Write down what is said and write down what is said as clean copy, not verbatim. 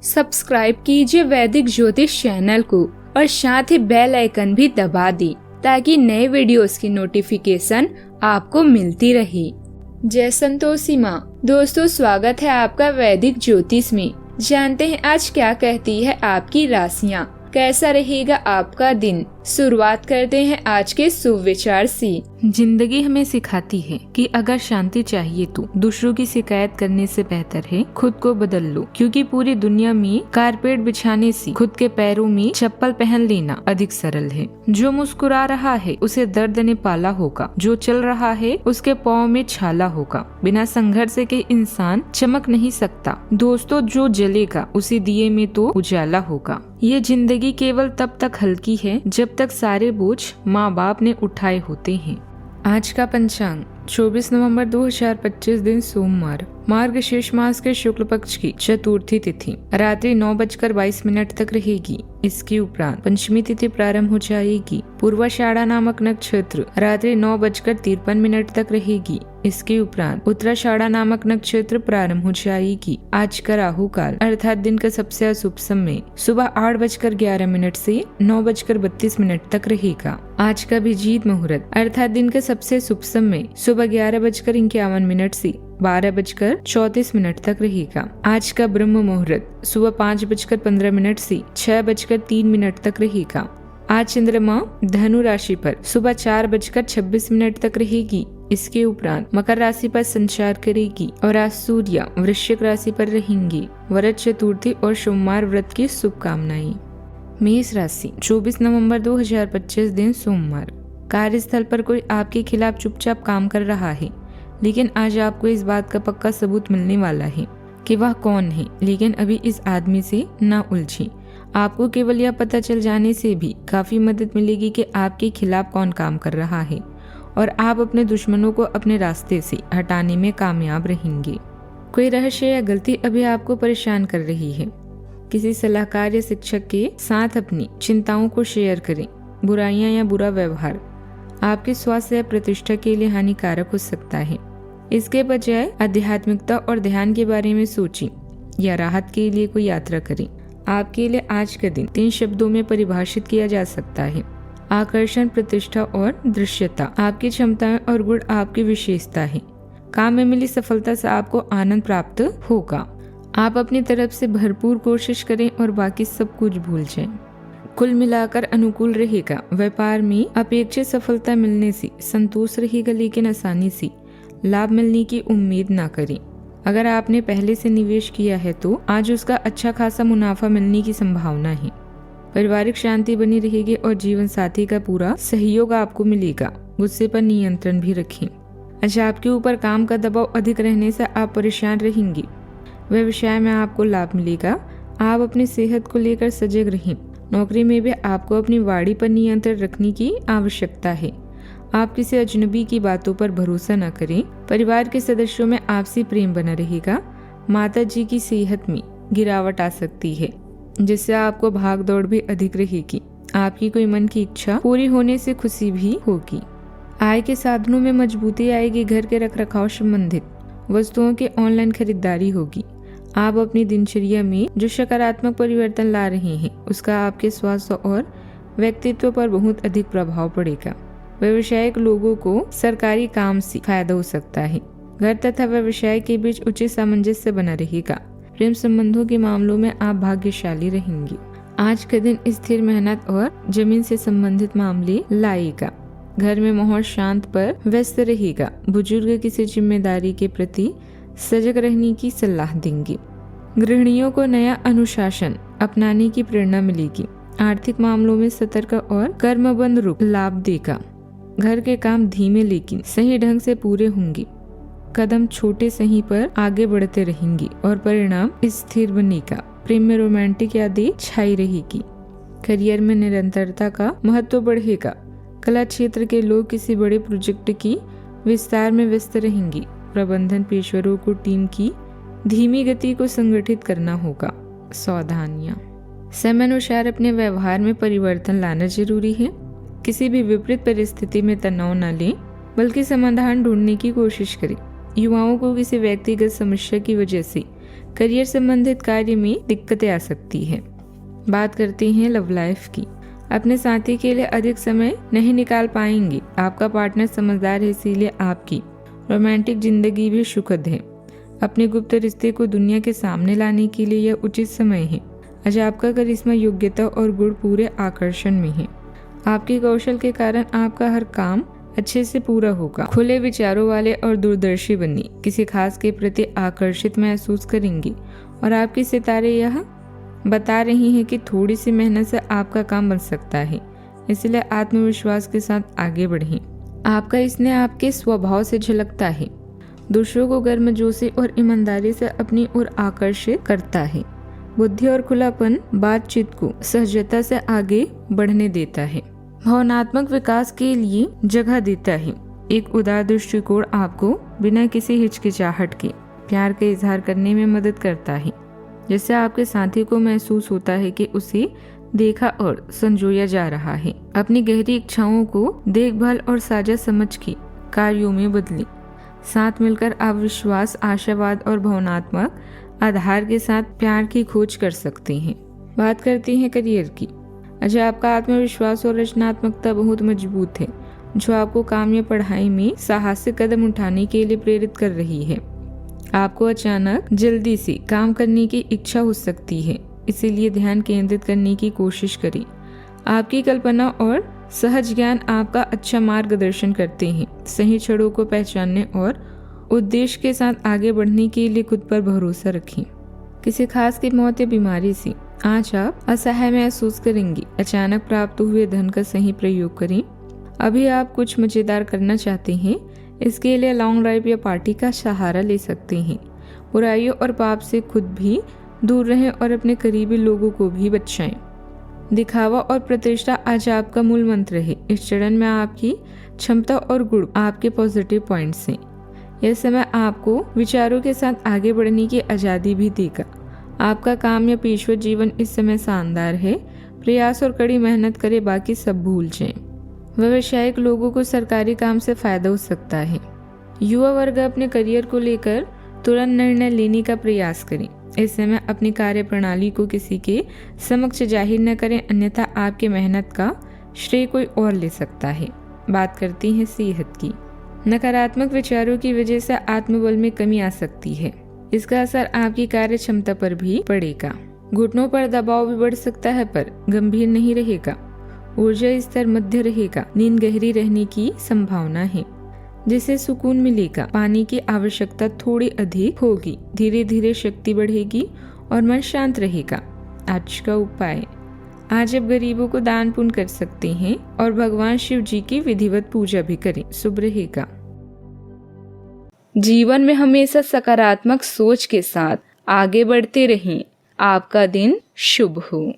Subscribe कीजिए वैदिक ज्योतिष चैनल को और साथ ही बेल आइकन भी दबा दी ताकि नए वीडियोस की नोटिफिकेशन आपको मिलती रहे। जय संतोषी माँ। दोस्तों, स्वागत है आपका वैदिक ज्योतिष में। जानते हैं आज क्या कहती है आपकी राशियाँ, कैसा रहेगा आपका दिन। शुरुआत करते हैं आज के शुभ विचार से। जिंदगी हमें सिखाती है कि अगर शांति चाहिए तो दूसरों की शिकायत करने से बेहतर है खुद को बदल लो, क्योंकि पूरी दुनिया में कारपेट बिछाने से खुद के पैरों में चप्पल पहन लेना अधिक सरल है। जो मुस्कुरा रहा है उसे दर्द ने पाला होगा, जो चल रहा है उसके पाँव में छाला होगा। बिना संघर्ष के इंसान चमक नहीं सकता। दोस्तों, जो जलेगा उसी दिए में तो उजाला होगा। ये जिंदगी केवल तब तक हल्की है जब तक सारे बोझ माँ बाप ने उठाए होते हैं। आज का पंचांग 24 नवंबर 2025 दिन सोमवार, मार्गशीर्ष मास के शुक्ल पक्ष की चतुर्थी तिथि रात्रि 9:22 तक रहेगी। इसके उपरांत पंचमी तिथि प्रारंभ हो जाएगी। पूर्वाषाढ़ा नामक नक्षत्र रात्रि 9:53 तक रहेगी। इसके उपरांत उत्तराषाढ़ा नामक नक्षत्र प्रारंभ हो जाएगी। आज का राहु काल अर्थात दिन का सबसे अशुभ समय सुबह 8:11 से 9:32 तक रहेगा। आज का अभिजीत मुहूर्त अर्थात दिन का सबसे शुभ समय सुबह 11:51 से 12:34 तक रहेगा। आज का ब्रह्म मुहूर्त सुबह 5:15 से 6:03 तक रहेगा। आज चंद्रमा धनु राशि पर सुबह 4:26 तक रहेगी। इसके उपरांत मकर राशि पर संचार करेगी और आज सूर्य वृश्चिक राशि पर रहेंगे। वरद चतुर्थी और सोमवार व्रत की शुभकामनाएं। मेष राशि 24 नवंबर 2025 दिन सोमवार, कार्यस्थल पर कोई आपके खिलाफ चुपचाप काम कर रहा है, लेकिन आज आपको इस बात का पक्का सबूत मिलने वाला है कि वह कौन है। लेकिन अभी इस आदमी से ना उलझें। आपको केवल यह पता चल जाने से भी काफी मदद मिलेगी कि आपके खिलाफ कौन काम कर रहा है और आप अपने दुश्मनों को अपने रास्ते से हटाने में कामयाब रहेंगे। कोई रहस्य या गलती अभी आपको परेशान कर रही है। किसी सलाहकार या शिक्षक के साथ अपनी चिंताओं को शेयर करें। बुराइयां या बुरा व्यवहार आपके स्वास्थ्य या प्रतिष्ठा के लिए हानिकारक हो सकता है। इसके बजाय आध्यात्मिकता और ध्यान के बारे में सोचें या राहत के लिए कोई यात्रा करें। आपके लिए आज का दिन 3 शब्दों में परिभाषित किया जा सकता है: आकर्षण, प्रतिष्ठा और दृश्यता। आपकी क्षमताएं और गुण आपकी विशेषता है। काम में मिली सफलता से आपको आनंद प्राप्त होगा। आप अपनी तरफ से भरपूर कोशिश करें और बाकी सब कुछ भूल जाएं। कुल मिलाकर अनुकूल रहेगा। व्यापार में अपेक्षित सफलता मिलने से संतोष रहेगा, लेकिन आसानी से लाभ मिलने की उम्मीद ना करें। अगर आपने पहले से निवेश किया है तो आज उसका अच्छा खासा मुनाफा मिलने की संभावना है। पारिवारिक शांति बनी रहेगी और जीवन साथी का पूरा सहयोग आपको मिलेगा। गुस्से पर नियंत्रण भी रखें। आज आपके ऊपर काम का दबाव अधिक रहने से आप परेशान रहेंगे। व्यवसाय में आपको लाभ मिलेगा। आप अपनी सेहत को लेकर सजग रहें। नौकरी में भी आपको अपनी वाणी पर नियंत्रण रखने की आवश्यकता है। आप किसी अजनबी की बातों पर भरोसा न करें। परिवार के सदस्यों में आपसी प्रेम बना रहेगा। माता जी की सेहत में गिरावट आ सकती है, जिससे आपको भाग दौड़ भी अधिक रहेगी। आपकी कोई मन की इच्छा पूरी होने से खुशी भी होगी। आय के साधनों में मजबूती आएगी। घर के रखरखाव संबंधित वस्तुओं की ऑनलाइन खरीदारी होगी। आप अपनी दिनचर्या में जो सकारात्मक परिवर्तन ला रहे हैं उसका आपके स्वास्थ्य और व्यक्तित्व पर बहुत अधिक प्रभाव पड़ेगा। व्यावसायिक लोगों को सरकारी काम से फायदा हो सकता है। घर तथा व्यवसाय के बीच उचित सामंजस्य बना रहेगा। प्रेम संबंधों के मामलों में आप भाग्यशाली रहेंगे। आज का दिन स्थिर मेहनत और जमीन से संबंधित मामले लाएगा। घर में माहौल शांत पर व्यस्त रहेगा। बुजुर्ग किसी जिम्मेदारी के प्रति सजग रहने की सलाह देंगे। गृहिणियों को नया अनुशासन अपनाने की प्रेरणा मिलेगी। आर्थिक मामलों में सतर्क और कर्मबंध रुख लाभ देगा। घर के काम धीमे लेकिन सही ढंग से पूरे होंगे। कदम छोटे सही पर आगे बढ़ते रहेंगे और परिणाम स्थिर बनेगा। प्रेम में रोमांटिक यादें छाई रहेगी। करियर में निरंतरता का महत्व बढ़ेगा। कला क्षेत्र के लोग किसी बड़े प्रोजेक्ट की विस्तार में व्यस्त रहेंगे। प्रबंधन पेशेवरों को टीम की धीमी गति को संगठित करना होगा। सावधानियां। समय अनुसार अपने व्यवहार में परिवर्तन लाना जरूरी है। किसी भी विपरीत परिस्थिति में तनाव न लें, बल्कि समाधान ढूंढने की कोशिश करें। युवाओं को किसी व्यक्तिगत समस्या की वजह से करियर संबंधित कार्य में दिक्कतें आ सकती है। बात करते हैं लव लाइफ की। अपने साथी के लिए अधिक समय नहीं निकाल पाएंगे। आपका पार्टनर समझदार है, इसीलिए आपकी रोमांटिक जिंदगी भी सुखद है। अपने गुप्त रिश्ते को दुनिया के सामने लाने के लिए यह उचित समय है। आज आपका करिश्मा, योग्यता और गुण पूरे आकर्षण में है। आपके कौशल के कारण आपका हर काम अच्छे से पूरा होगा। खुले विचारों वाले और दूरदर्शी बनिए। किसी खास के प्रति आकर्षित महसूस करेंगे और आपके सितारे यह बता रही हैं कि थोड़ी सी मेहनत से आपका काम बन सकता है, इसलिए आत्मविश्वास के साथ आगे बढ़ें। आपका स्नेह आपके स्वभाव से झलकता है। दूसरों को गर्मजोशी और ईमानदारी से अपनी ओर आकर्षित करता है। बुद्धि और खुलापन बातचीत को सहजता से आगे बढ़ने देता है। भावनात्मक विकास के लिए जगह देता है। एक उदार दृष्टिकोण आपको बिना किसी हिचकिचाहट के प्यार का इजहार करने में मदद करता है, जिससे आपके साथी को महसूस होता है कि उसे देखा और संजोया जा रहा है। अपनी गहरी इच्छाओं को देखभाल और साझा समझ के कार्यों में बदलें। साथ मिलकर आप विश्वास, आशावाद और भावनात्मक आधार के साथ प्यार की खोज कर सकते हैं। बात करते हैं करियर की। आज आपका आत्मविश्वास और रचनात्मकता बहुत मजबूत है, जो आपको काम या पढ़ाई में साहसिक कदम उठाने के लिए प्रेरित कर रही है। आपको अचानक जल्दी से काम करने की इच्छा हो सकती है, इसीलिए ध्यान केंद्रित करने की कोशिश करें। आपकी कल्पना और सहज ज्ञान आपका अच्छा मार्गदर्शन करते हैं। सही क्षणों को पहचानने और उद्देश्य के साथ आगे बढ़ने के लिए खुद पर भरोसा रखें। किसी खास की मौत या बीमारी से आज आप असहाय महसूस करेंगे। अचानक प्राप्त हुए धन का सही प्रयोग करें। अभी आप कुछ मजेदार करना चाहते हैं, इसके लिए लॉन्ग ड्राइव या पार्टी का सहारा ले सकते हैं। बुराइयों और पाप से खुद भी दूर रहें और अपने करीबी लोगों को भी बचाएं। दिखावा और प्रतिष्ठा आज आपका मूल मंत्र है। इस चरण में आपकी क्षमता और गुण आपके पॉजिटिव पॉइंट्स हैं। यह समय आपको विचारों के साथ आगे बढ़ने की आज़ादी भी देगा। आपका काम या पेशेवर जीवन इस समय शानदार है। प्रयास और कड़ी मेहनत करें, बाकी सब भूल जाएं। व्यावसायिक लोगों को सरकारी काम से फायदा हो सकता है। युवा वर्ग अपने करियर को लेकर तुरंत निर्णय लेने का प्रयास करें। इस समय अपनी कार्य प्रणाली को किसी के समक्ष जाहिर न करें, अन्यथा आपकी मेहनत का श्रेय कोई और ले सकता है। बात करते हैं सेहत की। नकारात्मक विचारों की वजह से आत्मबल में कमी आ सकती है। इसका असर आपकी कार्य क्षमता पर भी पड़ेगा। घुटनों पर दबाव भी बढ़ सकता है, पर गंभीर नहीं रहेगा। ऊर्जा स्तर मध्य रहेगा। नींद गहरी रहने की संभावना है, जिससे सुकून मिलेगा। पानी की आवश्यकता थोड़ी अधिक होगी। धीरे धीरे शक्ति बढ़ेगी और मन शांत रहेगा। आज का उपाय, आज आप गरीबों को दान पुण्य कर सकते हैं और भगवान शिव जी की विधिवत पूजा भी करें। शुभ रहेगा। जीवन में हमेशा सकारात्मक सोच के साथ आगे बढ़ते रहें। आपका दिन शुभ हो।